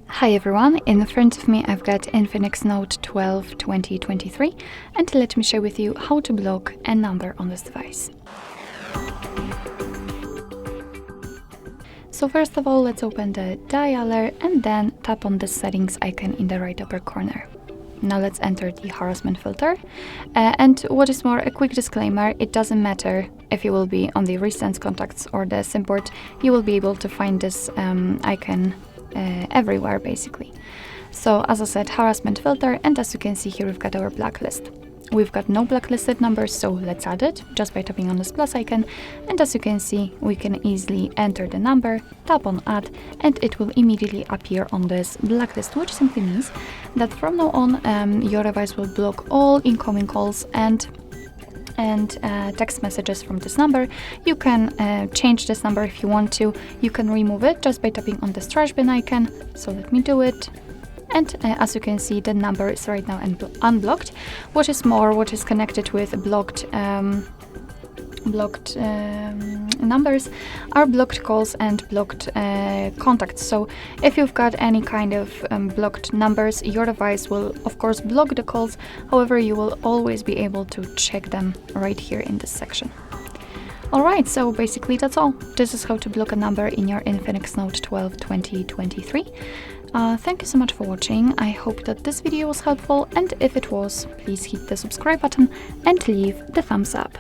Hi everyone, in front of me I've got INFINIX Note 12 2023 and let me share with you how to block a number on this device. So first of all, let's open the dialer and then tap on the settings icon in the right upper corner. Now let's enter the harassment filter. And what is more, a quick disclaimer, it doesn't matter if you will be on the recent contacts or the SIM port, you will be able to find this icon everywhere basically. So as I said, harassment filter, and as you can see here we've got our blacklist. We've got no blacklisted numbers, so let's add it just by tapping on this plus icon, and as you can see we can easily enter the number, tap on add, and it will immediately appear on this blacklist, which simply means that from now on your device will block all incoming calls and text messages from this number. You can change this number if you want to. You can remove it just by tapping on this trash bin icon. So let me do it. And as you can see, the number is right now unblocked. What is more, what is connected with blocked numbers are blocked calls and blocked contacts. So if you've got any kind of blocked numbers, your device will of course block the calls. However, you will always be able to check them right here in this section. Alright, so basically that's all. This is how to block a number in your INFINIX Note 12 2023. Thank you so much for watching. I hope that this video was helpful, and if it was, please hit the subscribe button and leave the thumbs up.